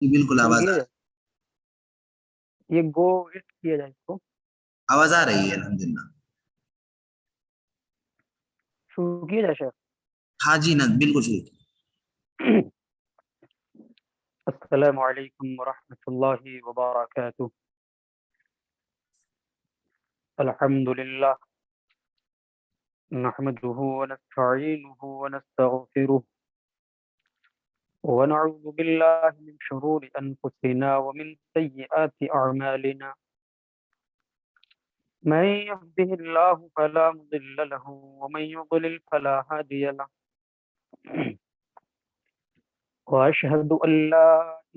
جی بالکل شروع آواز کیا آ جائے، یہ گو اٹ کیا جائے اس کو، آواز آ رہی ہے الحمدللہ۔ شروع کیا جائے ہاں جی نا بالکل صحیح۔ شیخ۔ السلام علیکم ورحمۃ اللہ وبرکاتہ۔ الحمد للہ نحمده ونستعینه ونستغفره ونعوذ باللہ من شرور انفسنا ومن سیئات اعمالنا، من يهده الله فلا مضل له ومن يضلل فلا هادي له، واشهد ان لا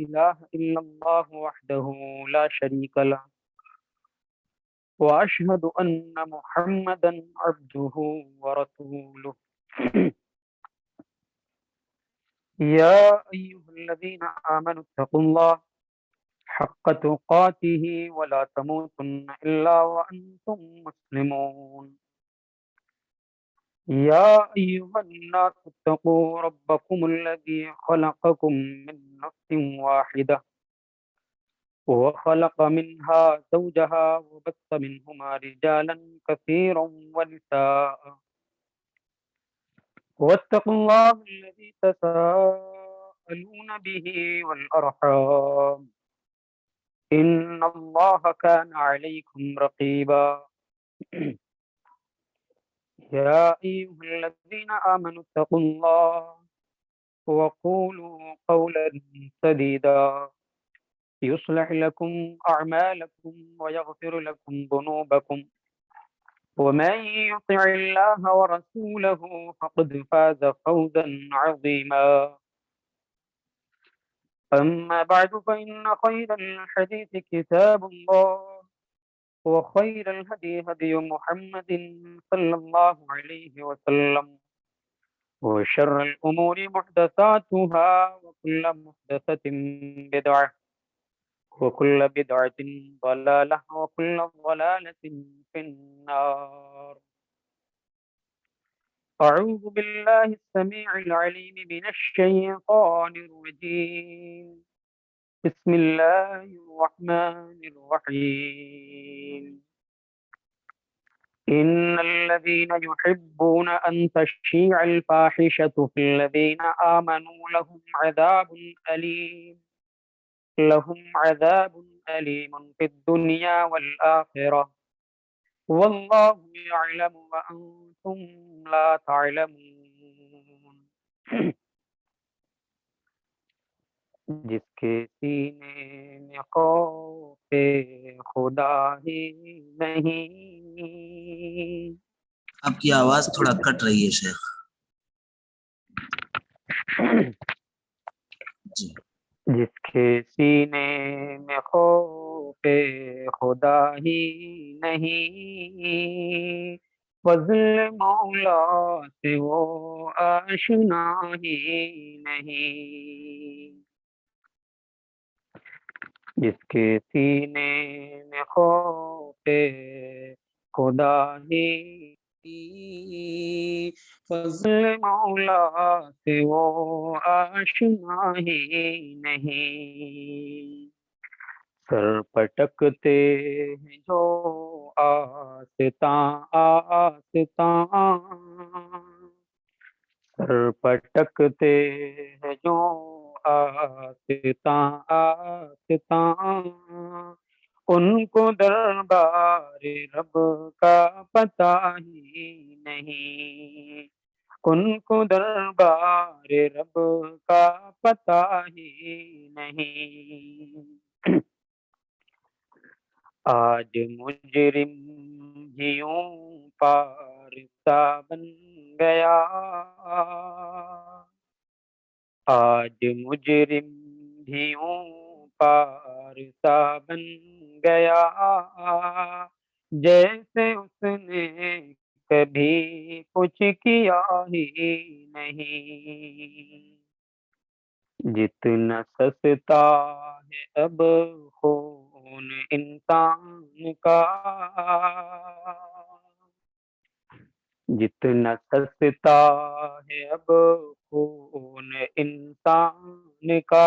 اله الا الله وحده لا شريك له، واشهد ان محمدا عبده ورسوله۔ يا ايها الذين امنوا اتقوا الله حق تقاته ولا تموتن الا وانتم مسلمون۔ يا ايها الناس اتقوا ربكم الذي خلقكم من نفس واحده وخلق منها زوجها وبث منهما رجالا كثيرا ونساء، واتقوا الله الذي تساءلون به والأرحام إن الله كان عليكم رقيبا۔ يا أيها الذين آمنوا اتقوا الله وقولوا قولا سديدا يصلح لكم أعمالكم ويغفر لكم ذنوبكم، ومن يطع الله ورسوله فقد فاز فوزا عظيما۔ أما بعد فإن خير الحديث كتاب الله، وخير الهدي هدي محمد صلى الله عليه وسلم، وشر الأمور محدثاتها وكل محدثة بدعة وكل بدعة ضلالة وكل ضلالة في النار۔ أعوذ بالله السميع العليم من الشيطان الرجيم، بسم الله الرحمن الرحيم۔ إن الذين يحبون أن تشيع الفاحشة في الذين آمنوا لهم عذاب أليم في الدنيا والآخرة، والله يعلم وأنتم لا تعلمون۔ جس کے سینے میں خوف خدا ہی نہیں، آپ کی آواز تھوڑا کٹ رہی ہے شیخ جی۔ جس کے سینے میں خوف خدا ہی نہیں، فضل مولا سے وہ آشنا ہی نہیں۔ جس کے سینے میں خوف خدا ہی، فضل مولا سے وہ آشنا ہی نہیں۔ سر پٹکتے ہیں جو آستاں آستاں، سر پٹکتے ہیں جو آستاں آستاں، ان کو دربار رب کا پتہ ہی نہیں، ان کو دربار رب کا پتہ ہی نہیں۔ آج مجرم بھی یوں پارسا بن گیا، آج مجرم بھی یوں پارسا بن گیا، جیسے اس نے کبھی کچھ کیا ہی نہیں۔ جتنا سستا ہے اب خون انسان کا، جتنا سستا ہے اب خون انسان کا،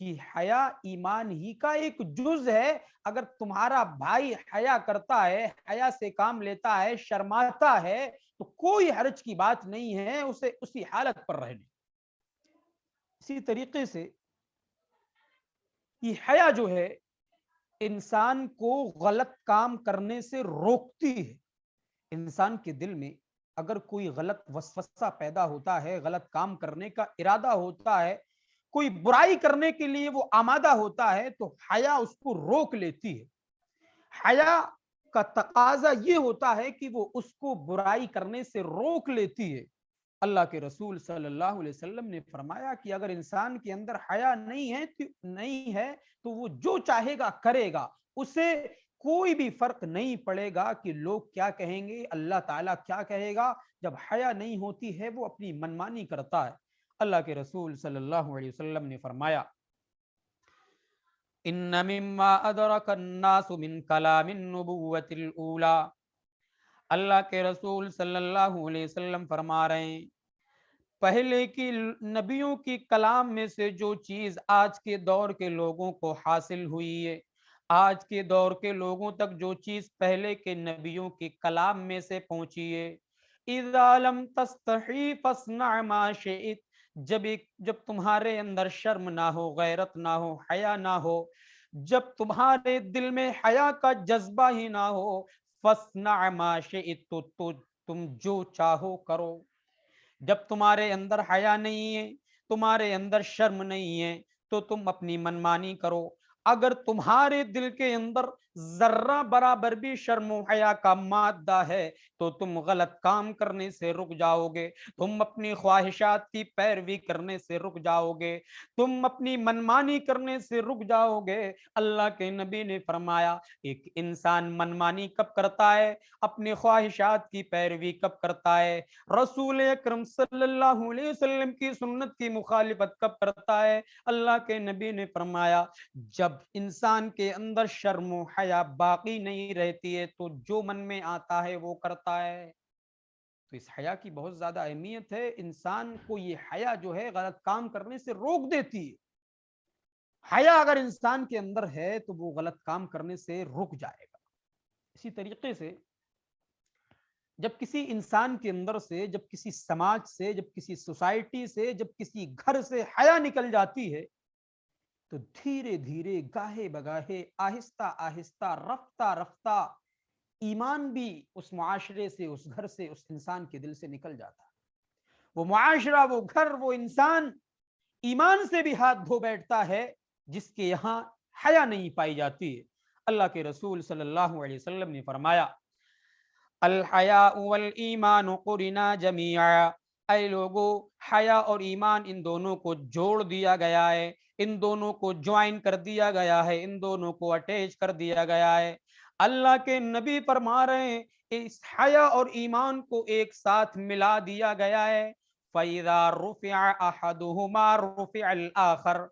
کہ حیا ایمان ہی کا ایک جز ہے. اگر تمہارا بھائی حیا کرتا ہے، حیا سے کام لیتا ہے، شرماتا ہے، تو کوئی حرج کی بات نہیں ہے اسے اسی حالت پر رہنے. اسی طریقے سے یہ حیا جو ہے انسان کو غلط کام کرنے سے روکتی ہے. انسان کے دل میں اگر کوئی غلط وسوسہ پیدا ہوتا ہے، غلط کام کرنے کا ارادہ ہوتا ہے، کوئی برائی کرنے کے لیے وہ آمادہ ہوتا ہے، تو حیا اس کو روک لیتی ہے. حیا کا تقاضا یہ ہوتا ہے کہ وہ اس کو برائی کرنے سے روک لیتی ہے. اللہ کے رسول صلی اللہ علیہ وسلم نے فرمایا کہ اگر انسان کے اندر حیا نہیں ہے تو وہ جو چاہے گا کرے گا، اسے کوئی بھی فرق نہیں پڑے گا کہ لوگ کیا کہیں گے، اللہ تعالیٰ کیا کہے گا. جب حیا نہیں ہوتی ہے وہ اپنی منمانی کرتا ہے. اللہ کے رسول صلی اللہ علیہ وسلم نے فرمایا ان مما ادرک الناس من کلام النبوۃ الاولی. اللہ کے رسول صلی اللہ علیہ وسلم فرما رہے ہیں پہلے کی نبیوں کی کلام میں سے جو چیز آج کے دور کے لوگوں کو حاصل ہوئی ہے، آج کے دور کے لوگوں تک جو چیز پہلے کے نبیوں کی کلام میں سے پہنچی ہے، اذا لم تستحی فاصنع ما شئت. جب تمہارے اندر شرم نہ ہو، غیرت نہ ہو، حیا نہ ہو، جب تمہارے دل میں حیا کا جذبہ ہی نہ ہو، فاصنع ما شئت، تو تم جو چاہو کرو. جب تمہارے اندر حیا نہیں ہے، تمہارے اندر شرم نہیں ہے، تو تم اپنی منمانی کرو. اگر تمہارے دل کے اندر ذرہ برابر بھی شرم و حیا کا مادہ ہے تو تم غلط کام کرنے سے رک جاؤ گے، تم اپنی خواہشات کی پیروی کرنے سے رک جاؤ گے، تم اپنی منمانی کرنے سے رک جاؤ گے. اللہ کے نبی نے فرمایا ایک انسان منمانی کب کرتا ہے، اپنی خواہشات کی پیروی کب کرتا ہے، رسول اکرم صلی اللہ علیہ وسلم کی سنت کی مخالفت کب کرتا ہے. اللہ کے نبی نے فرمایا جب انسان کے اندر شرم و حیا باقی نہیں رہتی ہے تو جو من میں آتا ہے وہ کرتا ہے. تو اس حیا کی بہت زیادہ اہمیت ہے. انسان کو یہ حیا جو ہے غلط کام کرنے سے روک دیتی ہے. حیا اگر انسان کے اندر ہے تو وہ غلط کام کرنے سے رک جائے گا. اسی طریقے سے جب کسی انسان کے اندر سے، جب کسی سماج سے، جب کسی سوسائٹی سے، جب کسی گھر سے حیا نکل جاتی ہے تو دھیرے دھیرے، گاہے بگاہے، آہستہ آہستہ، رفتہ رفتہ ایمان بھی اس معاشرے سے، اس گھر سے، اس انسان کے دل سے نکل جاتا ہے. وہ معاشرہ، وہ گھر، وہ انسان ایمان سے بھی ہاتھ دھو بیٹھتا ہے جس کے یہاں حیا نہیں پائی جاتی ہے. اللہ کے رسول صلی اللہ علیہ وسلم نے فرمایا الحیاء والایمان قرنا جمیعا. اے لوگو، حیا اور ایمان ان دونوں کو جوڑ دیا گیا ہے، ان دونوں کو جوائن کر دیا گیا ہے، ان دونوں کو اٹیچ کر دیا گیا ہے. اللہ کے نبی فرما رہے ہیں اس حیا اور ایمان کو ایک ساتھ ملا دیا گیا ہے. فَإِذَا رُفِعَ أَحَدُهُمَا رُفِعَ الْآخَرُ.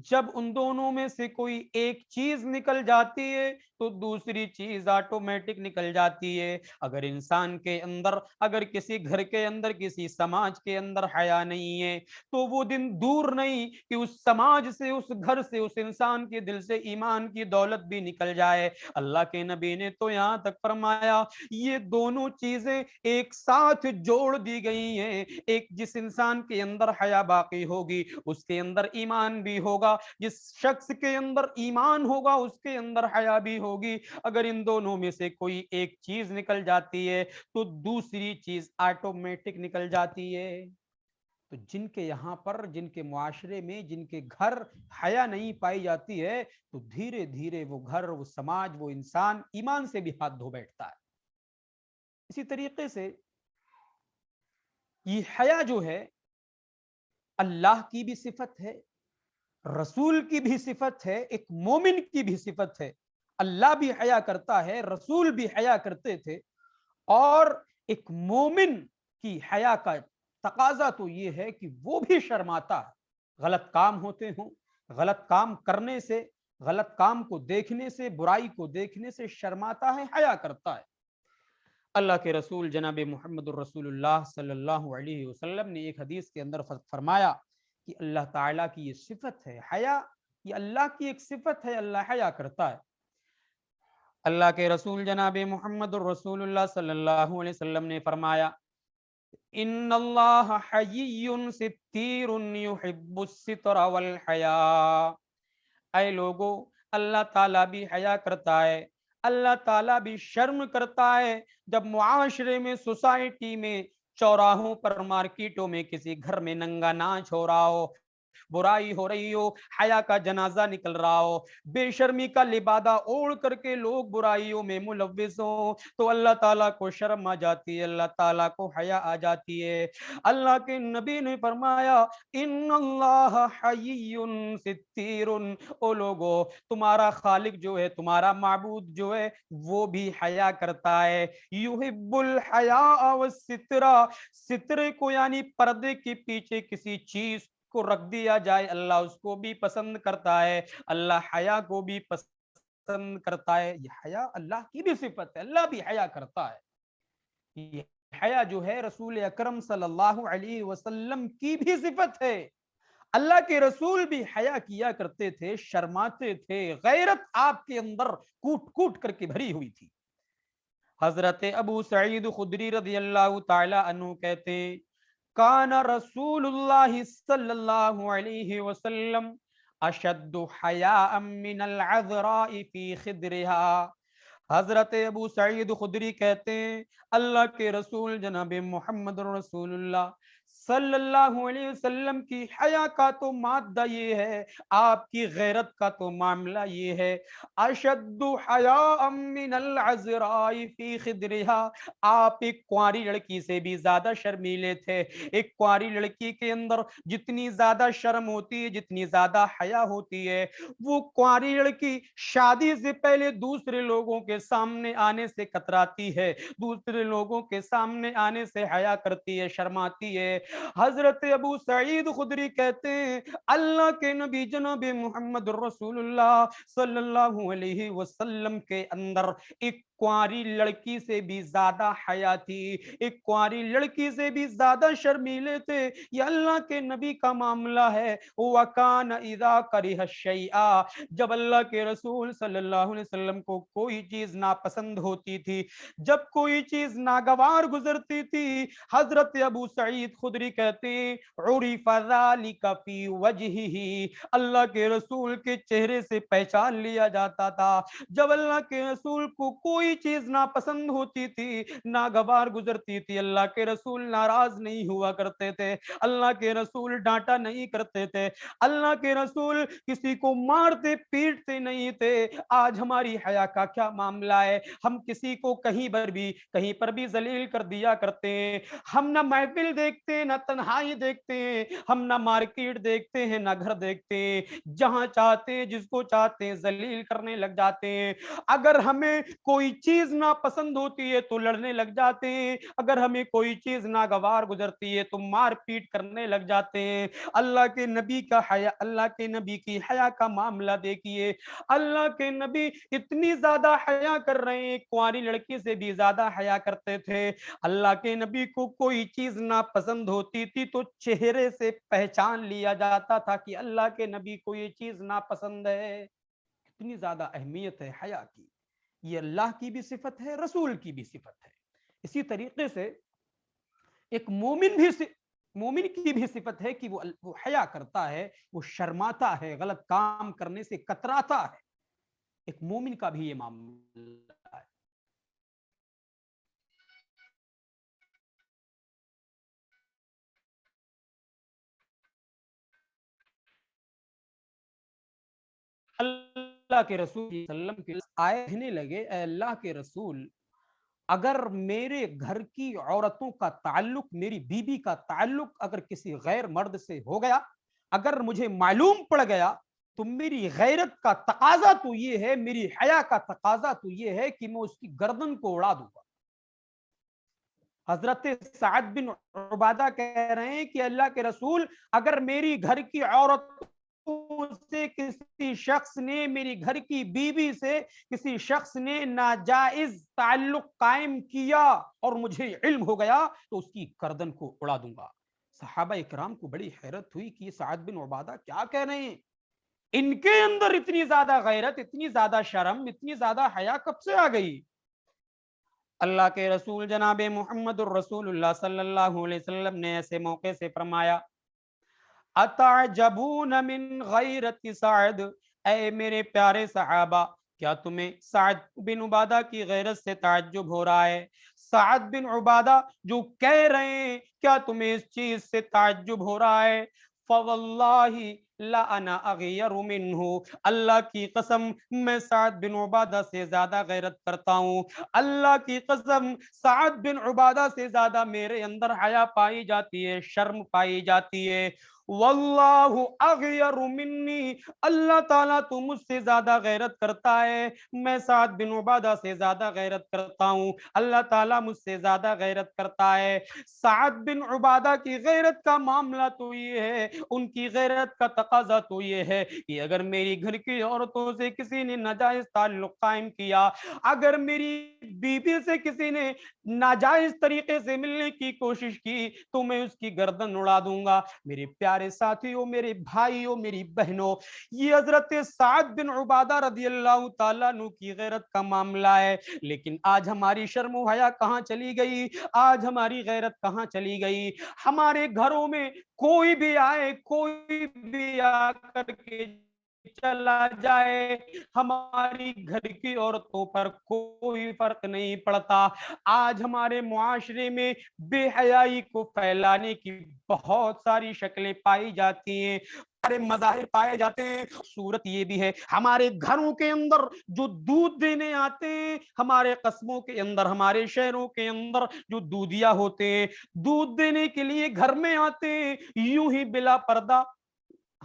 جب ان دونوں میں سے کوئی ایک چیز نکل جاتی ہے تو دوسری چیز آٹومیٹک نکل جاتی ہے. اگر انسان کے اندر، اگر کسی گھر کے اندر، کسی سماج کے اندر حیا نہیں ہے تو وہ دن دور نہیں کہ اس سماج سے، اس گھر سے، اس انسان کے دل سے ایمان کی دولت بھی نکل جائے. اللہ کے نبی نے تو یہاں تک فرمایا یہ دونوں چیزیں ایک ساتھ جوڑ دی گئی ہیں. ایک جس انسان کے اندر حیا باقی ہوگی اس کے اندر ایمان بھی ہوگا، جس شخص کے اندر ایمان ہوگا اس کے اندر حیا بھی ہوگی. اگر ان دونوں میں سے کوئی ایک چیز نکل جاتی ہے تو دوسری چیز آٹومیٹک نکل جاتی ہے. تو جن کے یہاں پر، جن کے معاشرے میں، جن کے گھر حیا نہیں پائی جاتی ہے تو دھیرے دھیرے وہ گھر، وہ سماج، وہ انسان ایمان سے بھی ہاتھ دھو بیٹھتا ہے. اسی طریقے سے یہ حیا جو ہے اللہ کی بھی صفت ہے، رسول کی بھی صفت ہے، ایک مومن کی بھی صفت ہے. اللہ بھی حیا کرتا ہے، رسول بھی حیا کرتے تھے. اور ایک مومن کی حیا کا تقاضا تو یہ ہے کہ وہ بھی شرماتا ہے. غلط کام ہوتے ہوں، غلط کام کرنے سے، غلط کام کو دیکھنے سے، برائی کو دیکھنے سے شرماتا ہے، حیا کرتا ہے. اللہ کے رسول جناب محمد الرسول اللہ صلی اللہ علیہ وسلم نے ایک حدیث کے اندر فرمایا کہ اللہ تعالیٰ کی یہ صفت ہے. حیا یہ اللہ کی ایک صفت ہے، اللہ حیا کرتا ہے۔ اللہ کے رسول جناب محمد الرسول اللہ صلی اللہ علیہ وسلم نے فرمایا ان اللہ حیی ستیر یحب الستر والحیاء، اے لوگو اللہ تعالیٰ بھی حیا کرتا ہے، اللہ تعالیٰ بھی شرم کرتا ہے۔ جب معاشرے میں، سوسائٹی میں، چوراہوں پر، مارکیٹوں میں کسی گھر میں ننگا ناچ ہو رہا ہو، برائی ہو رہی ہو، حیا کا جنازہ نکل رہا ہو، بے شرمی کا لبادہ اوڑھ کر کے لوگ برائیوں میں ملوث ہوں، تو اللہ تعالیٰ کو شرم آ جاتی ہے، اللہ تعالیٰ کو حیا آ جاتی ہے۔ اللہ کے نبی نے فرمایا ان اللہ حیی ستیر، او لوگو تمہارا خالق جو ہے، تمہارا معبود جو ہے، وہ بھی حیا کرتا ہے۔ یحب الحیاء والستر، سترے کو یعنی پردے کے پیچھے کسی چیز کو رکھ دیا جائے، اللہ اس کو بھی پسند کرتا ہے، اللہ حیا کو بھی پسند کرتا ہے۔ یہ حیا اللہ کی بھی صفت ہے، اللہ بھی حیا کرتا ہے۔ یہ حیا جو ہے رسول اکرم صلی اللہ علیہ وسلم کی بھی صفت ہے۔ اللہ کے رسول بھی حیا کیا کرتے تھے، شرماتے تھے، غیرت آپ کے اندر کوٹ کوٹ کر کے بھری ہوئی تھی۔ حضرت ابو سعید خدری رضی اللہ تعالی عنہ کہتے ہیں کان رسول اللہ صلی اللہ علیہ وسلم اشد حیاء من العذراء فی خدرها۔ حضرت ابو سعید خدری کہتے ہیں اللہ کے رسول جناب محمد رسول اللہ صلی اللہ علیہ وسلم کی حیا کا تو مادہ یہ ہے، آپ کی غیرت کا تو معاملہ یہ ہے، اشد حیاء من العذراء فی خدرها، آپ ایک کنواری لڑکی سے بھی زیادہ شرمیلے تھے۔ ایک کنواری لڑکی کے اندر جتنی زیادہ شرم ہوتی ہے، جتنی زیادہ حیا ہوتی ہے، وہ کنواری لڑکی شادی سے پہلے دوسرے لوگوں کے سامنے آنے سے کتراتی ہے، دوسرے لوگوں کے سامنے آنے سے حیا کرتی ہے، شرماتی ہے۔ حضرت ابو سعید خدری کہتے ہیں اللہ کے نبی جناب محمد رسول اللہ صلی اللہ علیہ وسلم کے اندر ایک کنواری لڑکی سے بھی زیادہ حیا تھی، ایک کنواری لڑکی سے بھی زیادہ شرمیلے تھے۔ یہ اللہ کے نبی کا معاملہ ہے۔ وَكَانَ إِذَا كَرِهَ الشَّيْءَ، جب اللہ کے رسول صلی اللہ علیہ وسلم کو کوئی چیز ناپسند ہوتی تھی، جب کوئی چیز ناگوار گزرتی تھی، حضرت ابو سعید خدری کہتے ہیں عُرِفَ ذَلِكَ فِي وَجْهِهِ، اللہ کے رسول کے چہرے سے پہچان لیا جاتا تھا۔ جب اللہ کے رسول کو کوئی چیز ناپسند ہوتی تھی، ناگوار گزرتی تھی، اللہ کے رسول ناراض نہیں ہوا کرتے تھے، اللہ کے رسول ڈانٹا نہیں کرتے تھے، اللہ کے رسول کسی کو مارتے پیٹتے نہیں تھے۔ آج ہماری حیا کا کیا معاملہ ہے؟ ہم کسی کو کہیں پر بھی ذلیل کر دیا کرتے ہیں۔ ہم نہ محفل دیکھتے ہیں، نہ تنہائی دیکھتے ہیں، ہم نہ مارکیٹ دیکھتے ہیں، نہ گھر دیکھتے ہیں، جہاں چاہتے ہیں جس کو چاہتے ہیں ذلیل کرنے لگ جاتے ہیں۔ اگر ہمیں کوئی چیز ناپسند ہوتی ہے تو لڑنے لگ جاتے ہیں، اگر ہمیں کوئی چیز ناگوار گزرتی ہے تو مار پیٹ کرنے لگ جاتے ہیں۔ اللہ کے نبی کا حیا، اللہ کے نبی کی حیا کا معاملہ دیکھیے، اللہ کے نبی اتنی زیادہ حیا کر رہے ہیں، کنواری لڑکی سے بھی زیادہ حیا کرتے تھے۔ اللہ کے نبی کو کوئی چیز ناپسند ہوتی تھی تو چہرے سے پہچان لیا جاتا تھا کہ اللہ کے نبی کو یہ چیز ناپسند ہے۔ کتنی زیادہ اہمیت ہے حیا کی، یہ اللہ کی بھی صفت ہے، رسول کی بھی صفت ہے۔ اسی طریقے سے ایک مومن کی بھی صفت ہے کہ وہ حیا کرتا ہے، وہ شرماتا ہے، غلط کام کرنے سے کتراتا ہے۔ ایک مومن کا بھی یہ معاملہ ہے۔ اللہ کے رسول صلی اللہ علیہ وسلم کے آئے کہنے لگے اے اللہ کے رسول، اگر میرے گھر کی عورتوں کا تعلق، میری بیوی کا تعلق اگر کسی غیر مرد سے ہو گیا، اگر مجھے معلوم پڑ گیا، تو میری غیرت کا تقاضا تو یہ ہے، میری حیا کا تقاضا تو یہ ہے کہ میں اس کی گردن کو اڑا دوں گا۔ حضرت سعد بن عبادہ کہہ رہے ہیں کہ اللہ کے رسول، اگر میری گھر کی عورت سے کسی شخص نے، میری گھر کی بیوی سے کسی شخص نے ناجائز تعلق قائم کیا اور مجھے علم ہو گیا تو اس کی گردن کو اڑا دوں گا۔ صحابہ اکرام کو بڑی حیرت ہوئی کہ یہ سعد بن عبادہ کیا کہہ رہے ہیں؟ ان کے اندر اتنی زیادہ غیرت، اتنی زیادہ شرم، اتنی زیادہ حیا کب سے آ گئی؟ اللہ کے رسول جناب محمد الرسول اللہ صلی اللہ علیہ وسلم نے ایسے موقع سے فرمایا اتعجبون من غیرت سعد، اے میرے پیارے صحابہ کیا تمہیں سعد بن عبادہ کی غیرت سے تعجب ہو رہا ہے؟ سعد بن عبادہ جو کہہ رہے ہیں کیا تمہیں اس چیز سے تعجب ہو رہا ہے؟ فواللہ لا انا اغیر منہ، اللہ کی قسم میں سعد بن عبادہ سے زیادہ غیرت کرتا ہوں، اللہ کی قسم سعد بن عبادہ سے زیادہ میرے اندر حیا پائی جاتی ہے، شرم پائی جاتی ہے۔ واللہ اغیر منی، اللہ تعالیٰ تو مجھ سے زیادہ غیرت کرتا ہے، میں سعد بن عبادہ سے زیادہ غیرت کرتا ہوں، اللہ تعالیٰ مجھ سے زیادہ غیرت کرتا ہے۔ سعد بن عبادہ کی غیرت کا معاملہ تو یہ ہے، ان کی غیرت کا تقاضا تو یہ ہے کہ اگر میری گھر کی عورتوں سے کسی نے ناجائز تعلق قائم کیا، اگر میری بیوی سے کسی نے ناجائز طریقے سے ملنے کی کوشش کی تو میں اس کی گردن اڑا دوں گا۔ میرے پیارے ساتھیوں، میرے بھائیوں، میری بہنوں، یہ حضرت سعد بن عبادہ رضی اللہ تعالیٰ عنہ کی غیرت کا معاملہ ہے۔ لیکن آج ہماری شرم و حیا کہاں چلی گئی؟ آج ہماری غیرت کہاں چلی گئی؟ ہمارے گھروں میں کوئی بھی آئے، کوئی بھی آ کر کے چلا جائے، ہماری گھر کی عورتوں پر کوئی فرق نہیں پڑتا۔ آج ہمارے معاشرے میں بے حیائی کو پھیلانے کی بہت ساری شکلیں پائی جاتی ہیں، سارے مظاہر پائے جاتے ہیں۔ صورت یہ بھی ہے ہمارے گھروں کے اندر جو دودھ دینے آتے ہیں، ہمارے قصبوں کے اندر، ہمارے شہروں کے اندر جو دودھیا ہوتے ہیں، دودھ دینے کے لیے گھر میں آتے ہیں، یوں ہی بلا پردہ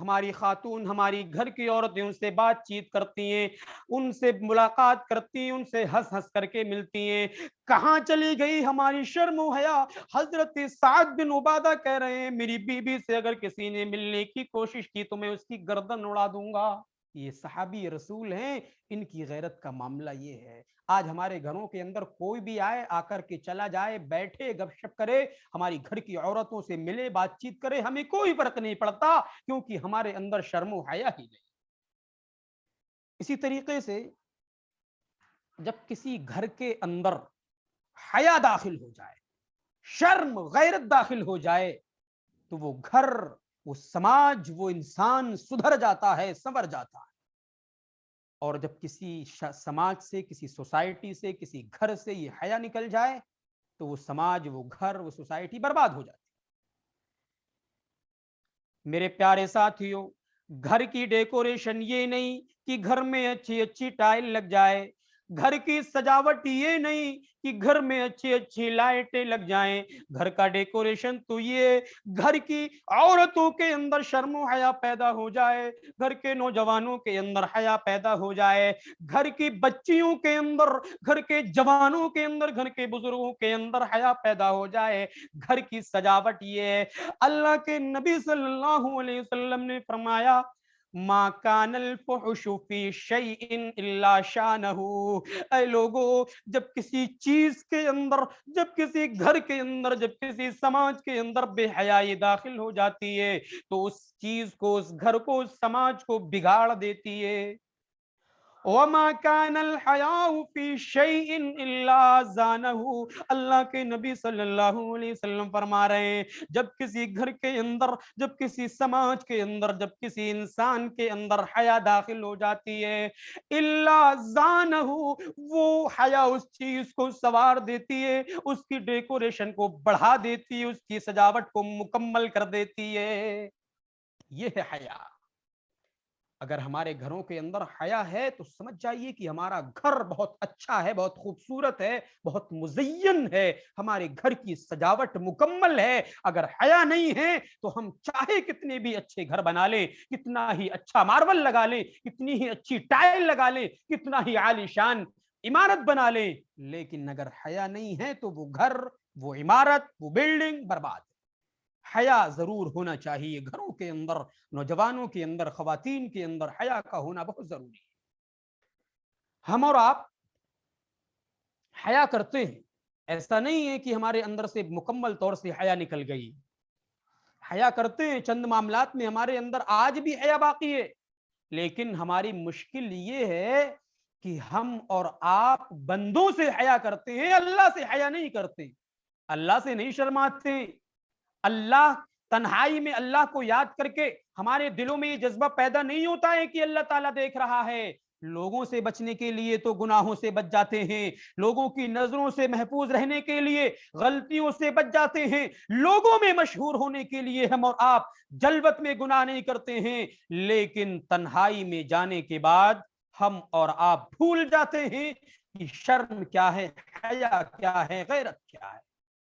ہماری خاتون، ہماری گھر کی عورتیں ان سے بات چیت کرتی ہیں، ان سے ملاقات کرتی ہیں، ان سے ہنس ہنس کر کے ملتی ہیں۔ کہاں چلی گئی ہماری شرم و حیا؟ حضرت سعد بن عبادہ کہہ رہے ہیں میری بیوی سے اگر کسی نے ملنے کی کوشش کی تو میں اس کی گردن اڑا دوں گا۔ یہ صحابی رسول ہیں، ان کی غیرت کا معاملہ یہ ہے۔ آج ہمارے گھروں کے اندر کوئی بھی آئے، آ کر کے چلا جائے، بیٹھے گپ شپ کرے، ہماری گھر کی عورتوں سے ملے، بات چیت کرے، ہمیں کوئی فرق نہیں پڑتا، کیونکہ ہمارے اندر شرم و حیا ہی نہیں۔ اسی طریقے سے جب کسی گھر کے اندر حیا داخل ہو جائے، شرم غیرت داخل ہو جائے، تو وہ گھر، وہ سماج، وہ انسان سدھر جاتا ہے، سنور جاتا ہے۔ اور جب کسی سماج سے، کسی سوسائٹی سے، کسی گھر سے یہ حیا نکل جائے تو وہ سماج، وہ گھر، وہ سوسائٹی برباد ہو جاتی۔ میرے پیارے ساتھیوں، گھر کی ڈیکوریشن یہ نہیں کہ گھر میں اچھی اچھی ٹائل لگ جائے، گھر کی سجاوٹ یہ نہیں کہ گھر میں اچھی اچھی لائٹیں لگ جائیں، گھر کا ڈیکوریشن تو یہ گھر کی عورتوں کے اندر شرم و حیا پیدا ہو جائے، گھر کے نوجوانوں کے اندر حیا پیدا ہو جائے، گھر کی بچیوں کے اندر، گھر کے جوانوں کے اندر، گھر کے بزرگوں کے اندر حیا پیدا ہو جائے۔ گھر کی سجاوٹ یہ ہے۔ اللہ کے نبی صلی اللہ علیہ وسلم نے فرمایا ما کان الفحش فی شیء الا شانہ، اے لوگو، جب کسی چیز کے اندر، جب کسی گھر کے اندر، جب کسی سماج کے اندر بے حیائی داخل ہو جاتی ہے تو اس چیز کو، اس گھر کو، اس سماج کو بگاڑ دیتی ہے۔ وما كان الحياء في شيء الا زانه، اللہ کے نبی صلی اللہ علیہ وسلم فرما رہے ہیں جب کسی گھر کے اندر، جب کسی سماج کے اندر، جب کسی انسان کے اندر حیا داخل ہو جاتی ہے، الا زانه، وہ حیا اس چیز کو سنوار دیتی ہے، اس کی ڈیکوریشن کو بڑھا دیتی ہے، اس کی سجاوٹ کو مکمل کر دیتی ہے۔ یہ ہے حیا۔ اگر ہمارے گھروں کے اندر حیا ہے تو سمجھ جائیے کہ ہمارا گھر بہت اچھا ہے، بہت خوبصورت ہے، بہت مزین ہے، ہمارے گھر کی سجاوٹ مکمل ہے۔ اگر حیا نہیں ہے تو ہم چاہے کتنے بھی اچھے گھر بنا لیں، کتنا ہی اچھا ماربل لگا لیں، کتنی ہی اچھی ٹائل لگا لیں، کتنا ہی عالی شان عمارت بنا لیں، لیکن اگر حیا نہیں ہے تو وہ گھر، وہ عمارت، وہ بلڈنگ برباد ہے۔ حیا ضرور ہونا چاہیے گھروں کے اندر، نوجوانوں کے اندر، خواتین کے اندر حیا کا ہونا بہت ضروری ہے۔ ہم اور آپ حیا کرتے ہیں، ایسا نہیں ہے کہ ہمارے اندر سے مکمل طور سے حیا نکل گئی، حیا کرتے ہیں، چند معاملات میں ہمارے اندر آج بھی حیا باقی ہے، لیکن ہماری مشکل یہ ہے کہ ہم اور آپ بندوں سے حیا کرتے ہیں، اللہ سے حیا نہیں کرتے، اللہ سے نہیں شرماتے۔ اللہ تنہائی میں اللہ کو یاد کر کے ہمارے دلوں میں یہ جذبہ پیدا نہیں ہوتا ہے کہ اللہ تعالیٰ دیکھ رہا ہے۔ لوگوں سے بچنے کے لیے تو گناہوں سے بچ جاتے ہیں، لوگوں کی نظروں سے محفوظ رہنے کے لیے غلطیوں سے بچ جاتے ہیں، لوگوں میں مشہور ہونے کے لیے ہم اور آپ جلوت میں گناہ نہیں کرتے ہیں، لیکن تنہائی میں جانے کے بعد ہم اور آپ بھول جاتے ہیں کہ شرم کیا ہے، حیا کیا ہے، غیرت کیا ہے۔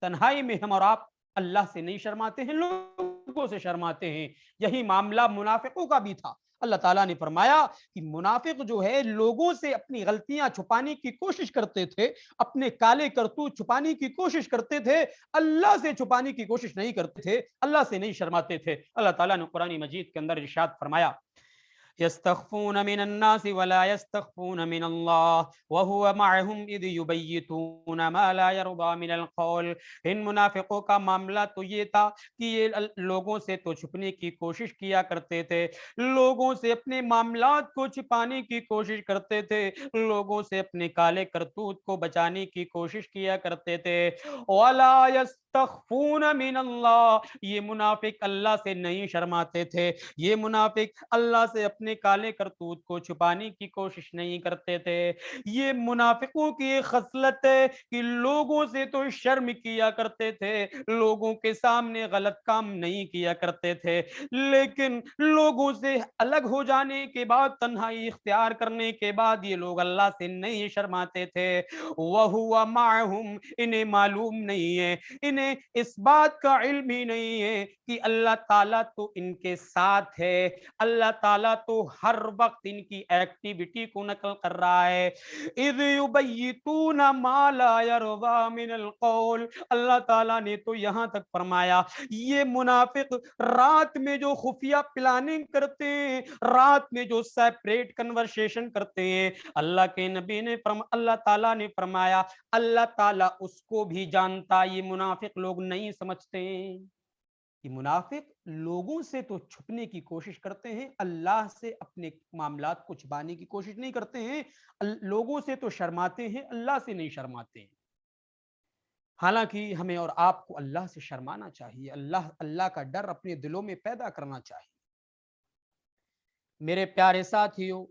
تنہائی میں ہم اور آپ اللہ سے نہیں شرماتے ہیں، لوگوں سے شرماتے ہیں۔ یہی معاملہ منافقوں کا بھی تھا۔ اللہ تعالیٰ نے فرمایا کہ منافق جو ہے لوگوں سے اپنی غلطیاں چھپانے کی کوشش کرتے تھے، اپنے کالے کرتوت چھپانے کی کوشش کرتے تھے، اللہ سے چھپانے کی کوشش نہیں کرتے تھے، اللہ سے نہیں شرماتے تھے۔ اللہ تعالیٰ نے قرآن مجید کے اندر ارشاد فرمایا يستخفون من الناس ولا يستخفون من الله وهو معهم اذ يبيتون ما لا يرضى من القول۔ ان منافقوں کا معاملہ تو یہ تھا کہ یہ لوگوں سے تو چھپنے کی کوشش کیا کرتے تھے، لوگوں سے اپنے معاملات کو چھپانے کی کوشش کرتے تھے، لوگوں سے اپنے کالے کرتوت کو بچانے کی کوشش کیا کرتے تھے۔ ولا يستخفون من الله، یہ منافق اللہ سے نہیں شرماتے تھے، یہ منافق اللہ سے اپنے کالے کرتوت کو چھپانے کی کوشش نہیں کرتے تھے۔ یہ منافقوں کی ایک خصلت ہے کہ لوگوں سے تو شرم کیا کرتے تھے، لوگوں کے سامنے غلط کام نہیں کیا کرتے تھے، لیکن لوگوں سے الگ ہو جانے کے بعد، تنہائی اختیار کرنے کے بعد یہ لوگ اللہ سے نہیں شرماتے تھے۔ وَهُوَ مَعَهُمْ، انہیں معلوم نہیں ہے، انہیں اس بات کا علم ہی نہیں ہے کہ اللہ تعالیٰ تو ان کے ساتھ ہے، اللہ تعالیٰ تو ہر وقت ان کی ایکٹیویٹی کو نقل کر رہا ہے۔ اِذْ يُبَيِّتُونَ مَا لَا يَرْضَىٰ مِنَ الْقَوْلِ، اللہ تعالیٰ نے تو یہاں تک فرمایا یہ منافق رات میں جو خفیہ پلاننگ کرتے ہیں، رات میں جو سیپریٹ کنورسیشن کرتے ہیں، اللہ کے نبی نے اللہ تعالیٰ نے فرمایا اللہ تعالیٰ اس کو بھی جانتا، یہ منافق لوگ نہیں سمجھتے ہیں۔ یہ منافق لوگوں سے تو چھپنے کی کوشش کرتے ہیں، اللہ سے اپنے معاملات کو چھپانے کی کوشش نہیں کرتے ہیں، لوگوں سے تو شرماتے ہیں، اللہ سے نہیں شرماتے ہیں۔ حالانکہ ہمیں اور آپ کو اللہ سے شرمانا چاہیے، اللہ کا ڈر اپنے دلوں میں پیدا کرنا چاہیے۔ میرے پیارے ساتھیوں،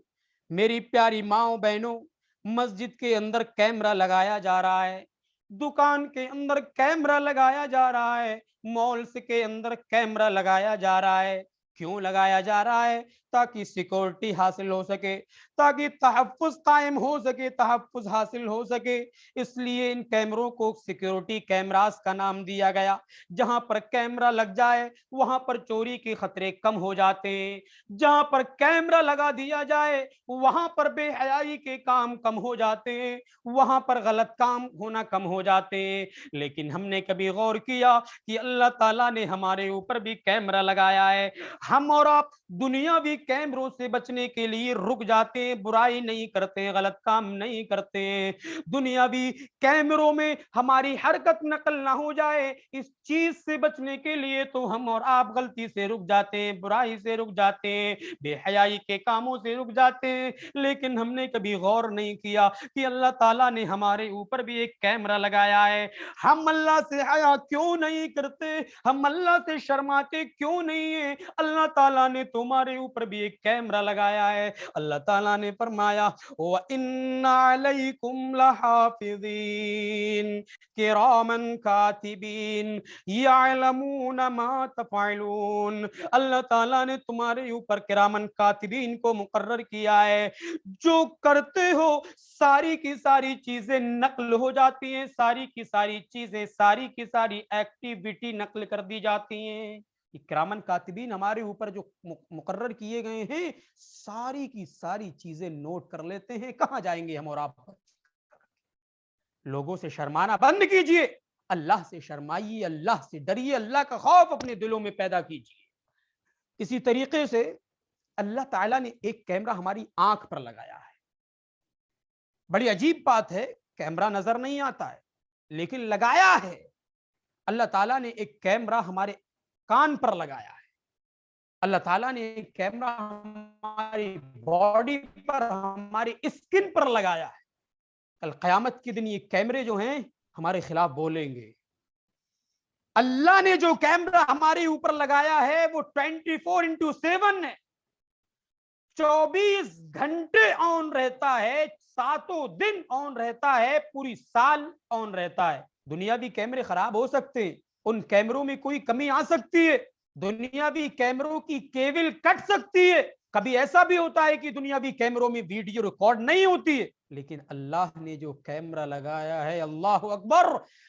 میری پیاری ماؤں بہنوں، مسجد کے اندر کیمرہ لگایا جا رہا ہے، دکان کے اندر کیمرہ لگایا جا رہا ہے، مالز کے اندر کیمرہ لگایا جا رہا ہے۔ کیوں لگایا جا رہا ہے؟ تاکہ سیکورٹی حاصل ہو سکے، تاکہ تحفظ قائم ہو سکے، تحفظ حاصل ہو سکے۔ اس لیے ان کیمروں کو سیکورٹی کیمراز کا نام دیا گیا۔ جہاں پر کیمرہ لگ جائے وہاں پر چوری کے خطرے کم ہو جاتے ہیں، جہاں پر کیمرہ لگا دیا جائے وہاں پر بے حیائی کے کام کم ہو جاتے ہیں، وہاں پر غلط کام ہونا کم ہو جاتے ہیں۔ لیکن ہم نے کبھی غور کیا کہ اللہ تعالیٰ نے ہمارے اوپر بھی کیمرہ لگایا ہے؟ ہم اور آپ دنیاوی کیمروں سے بچنے کے لیے رک جاتے ہیں، برائی نہیں کرتے ہیں، غلط کام نہیں کرتے ہیں۔ دنیاوی کیمروں میں ہماری حرکت نقل نہ ہو جائے، اس چیز سے بچنے کے لیے تو ہم اور آپ غلطی سے رک جاتے ہیں، برائی سے رک جاتے ہیں، بے حیائی کے کاموں سے رک جاتے ہیں۔ لیکن ہم نے کبھی غور نہیں کیا کہ اللہ تعالیٰ نے ہمارے اوپر بھی ایک کیمرہ لگایا ہے۔ ہم اللہ سے حیا کیوں نہیں کرتے؟ ہم اللہ سے شرماتے کیوں نہیں ہیں؟ اللہ تعالیٰ نے تمہارے اوپر بھی ایک کیمرہ لگایا ہے۔ اللہ تعالیٰ نے فرمایا وَإِنَّ عَلَيْكُمْ لَحَافِظِينَ كِرَامًا كَاتِبِينَ يَعْلَمُونَ مَا تَفْعَلُونَ، اللہ تعالیٰ نے تمہارے اوپر کرامن کاتبین کو مقرر کیا ہے، جو کرتے ہو ساری کی ساری چیزیں نقل ہو جاتی ہیں، ساری کی ساری چیزیں، ساری کی ساری ایکٹیویٹی نقل کر دی جاتی ہیں۔ کرامن کاتبین ہمارے اوپر جو مقرر کیے گئے ہیں ساری کی ساری چیزیں نوٹ کر لیتے ہیں۔ کہاں جائیں گے ہم اور آپ؟ لوگوں سے شرمانا بند کیجئے، اللہ سے شرمائیے، اللہ سے ڈریے، اللہ کا خوف اپنے دلوں میں پیدا کیجئے۔ اسی طریقے سے اللہ تعالیٰ نے ایک کیمرہ ہماری آنکھ پر لگایا ہے۔ بڑی عجیب بات ہے، کیمرہ نظر نہیں آتا ہے لیکن لگایا ہے۔ اللہ تعالیٰ نے ایک کیمرہ ہمارے کان پر لگایا ہے۔ اللہ تعالیٰ نے کیمرہ ہماری باڈی پر ہماری اسکن پر لگایا ہے. کل قیامت کے دن یہ کیمرے جو ہیں ہمارے خلاف بولیں گے. اللہ نے جو کیمرہ ہمارے اوپر لگایا ہے وہ 24/7 ہے, 24 گھنٹے آن رہتا ہے, 7 دن آن رہتا ہے, پوری سال آن رہتا ہے. دنیاوی کیمرے خراب ہو سکتے ہیں, ان کیمروں میں کوئی کمی آ سکتی ہے, دنیاوی کیمروں کی کیبل کٹ سکتی ہے, کبھی ایسا بھی ہوتا ہے کہ دنیاوی کیمروں میں ویڈیو ریکارڈ نہیں ہوتی ہے, لیکن اللہ نے جو کیمرہ لگایا ہے, اللہ اکبر,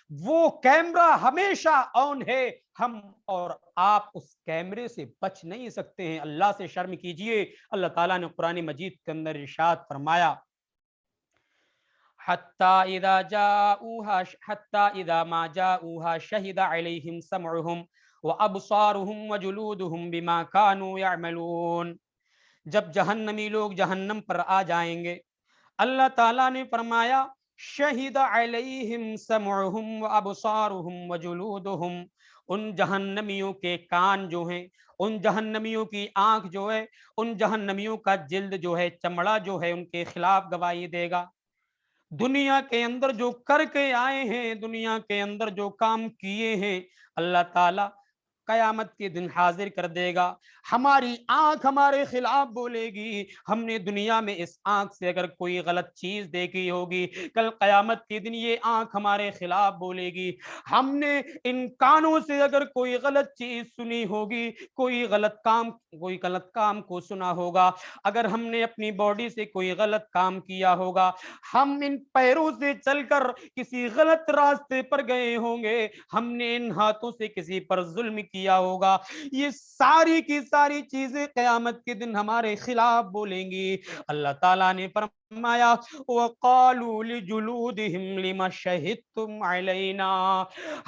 وہ کیمرہ ہمیشہ آن ہے. ہم اور آپ اس کیمرے سے بچ نہیں سکتے ہیں. اللہ سے شرم کیجئے. اللہ تعالیٰ نے قرآن مجید کے اندر ارشاد فرمایا, حتی اذا ما جاؤوها شہد علیہم سمعہم وابصارہم وجلودہم بما کانوا یعملون. جب جہنمی لوگ جہنم پر آ جائیں گے, اللہ تعالیٰ نے فرمایا شہد علیہم سمعہم وابصارہم وجلودہم, ان جہنمیوں کے کان جو ہیں, ان جہنمیوں کی آنکھ جو ہے, ان جہنمیوں کا جلد جو ہے, چمڑا جو ہے, ان کے خلاف گواہی دے گا. دنیا کے اندر جو کر کے آئے ہیں, دنیا کے اندر جو کام کیے ہیں, اللہ تعالیٰ قیامت کے دن حاضر کر دے گا. ہماری آنکھ ہمارے خلاف بولے گی. ہم نے دنیا میں اس آنکھ سے اگر کوئی غلط چیز دیکھی ہوگی, کل قیامت کے دن یہ آنکھ ہمارے خلاف بولے گی. ہم نے ان کانوں سے اگر کوئی غلط چیز سنی ہوگی, کوئی غلط کام کو سنا ہوگا, اگر ہم نے اپنی باڈی سے کوئی غلط کام کیا ہوگا, ہم ان پیروں سے چل کر کسی غلط راستے پر گئے ہوں گے, ہم نے ان ہاتھوں سے کسی پر ظلم کیا ہوگا, یہ ساری کی ساری چیزیں قیامت کے دن ہمارے خلاف بولیں گی. اللہ تعالیٰ نے فرمایا وَقَالُوا لِجُلُودِهِمْ لِمَ شَهِدْتُمْ عَلَيْنَا.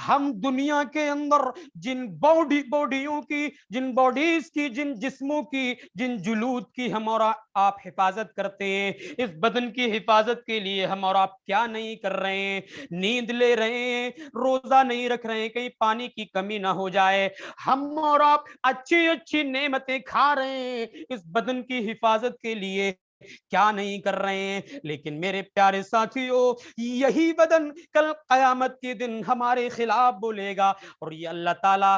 ہم دنیا کے اندر جن باڈیوں کی, جن باڈیز کی, جن جسموں کی, جن جلود کی ہم اور آپ حفاظت کرتے ہیں, اس بدن کی حفاظت کے لیے ہم اور آپ کیا نہیں کر رہے ہیں؟ نیند لے رہے ہیں, روزہ نہیں رکھ رہے ہیں کہیں پانی کی کمی نہ ہو جائے, ہم اور آپ اچھی اچھی نعمتیں کھا رہے ہیں, اس بدن کی حفاظت کے لیے کیا نہیں کر رہے ہیں. لیکن میرے پیارے ساتھیوں, یہی بدن کل قیامت کے دن ہمارے خلاف بولے گا, اور یہ اللہ تعالیٰ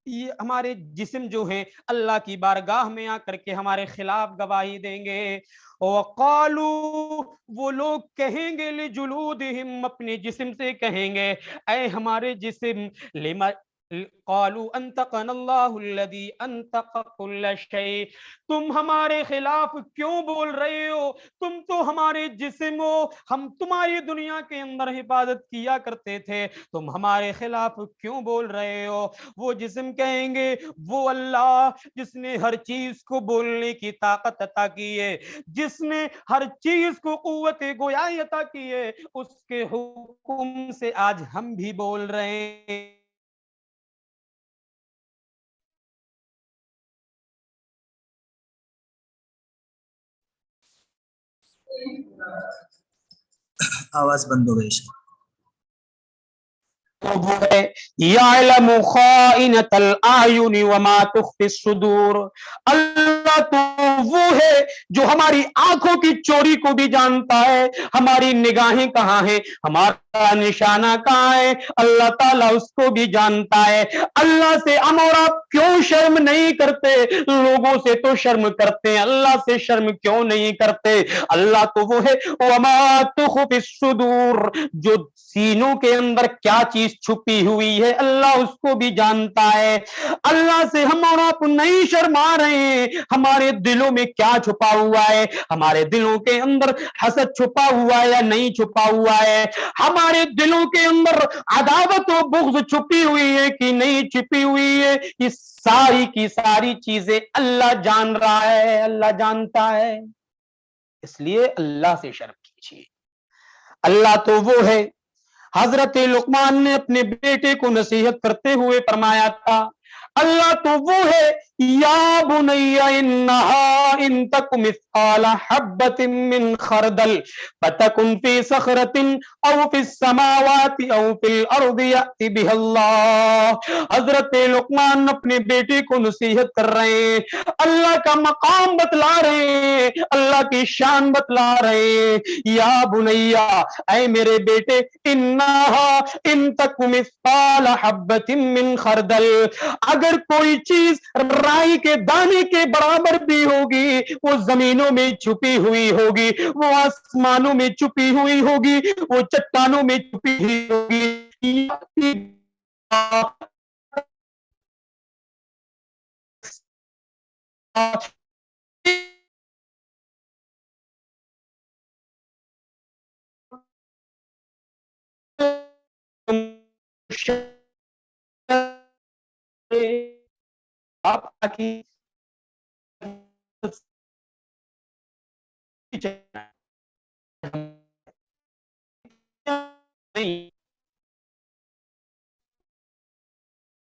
یہ ہمارے جسم جو ہیں اللہ کی بارگاہ میں آ کر کے ہمارے خلاف گواہی دیں گے. وقالوا, وہ لوگ کہیں گے لجلودہم, اپنے جسم سے کہیں گے, اے ہمارے جسم, لما قالوا انطقنا اللہ الذی انطق کل شیء, تم ہمارے خلاف کیوں بول رہے ہو؟ تم تو ہمارے جسم ہو, ہم تمہاری دنیا کے اندر حفاظت کیا کرتے تھے, تم ہمارے خلاف کیوں بول رہے ہو؟ وہ جسم کہیں گے وہ اللہ جس نے ہر چیز کو بولنے کی طاقت عطا کی ہے, جس نے ہر چیز کو قوت گویائی عطا کی ہے, اس کے حکم سے آج ہم بھی بول رہے ہیں. آواز بند ہو گئی. وہ ہے یعلم خائنۃ الاعین وما تخفی الصدور. اللہ تو وہ ہے جو ہماری آنکھوں کی چوری کو بھی جانتا ہے, ہماری نگاہیں کہاں ہیں, ہمارا نشانہ کہاں ہے, اللہ تعالیٰ اس کو بھی جانتا ہے. اللہ سے ہم اور آپ کیوں شرم نہیں کرتے؟ لوگوں سے تو شرم کرتے ہیں, اللہ سے شرم کیوں نہیں کرتے؟ اللہ تو وہ ہے وما تخفی الصدور, جو سینوں کے اندر کیا چیز چھپی ہوئی ہے اللہ اس کو بھی جانتا ہے. اللہ سے ہم اور آپ نہیں شرما رہے ہیں, ہمارے دلوں میں کیا چھپا ہوا ہے, ہمارے دلوں کے اندر حسد چھپا ہوا ہے یا نہیں چھپا ہوا ہے, ہمارے دلوں کے اندر عداوت و بغض چھپی ہوئی ہے کہ نہیں چھپی ہوئی ہے, یہ ساری کی ساری چیزیں اللہ جان رہا ہے, اللہ جانتا ہے. اس لیے اللہ سے شرم کیجیے. اللہ تو وہ ہے, حضرت لقمان نے اپنے بیٹے کو نصیحت کرتے ہوئے فرمایا تھا اللہ تو وہ ہے، یا بنی انہا ان تک مثقال حبۃ من خردل فتکن فی صخرۃ او فی السماوات او فی الارض یأتی بها اللہ۔ حضرت لقمان اپنے بیٹے کو نصیحت کر رہے ہیں، اللہ کا مقام بتلا رہے ہیں، اللہ کی شان بتلا رہے ہیں۔ یا بنیا، اے میرے بیٹے، انہا ان تک مثقال حبۃ من خردل، اگر کوئی چیز رائی کے دانے کے برابر بھی ہوگی، وہ زمینوں میں چھپی ہوئی ہوگی، وہ آسمانوں میں چھپی ہوئی ہوگی، وہ چٹانوں میں چھپی ہوئی ہوگی، آپ کی نہیں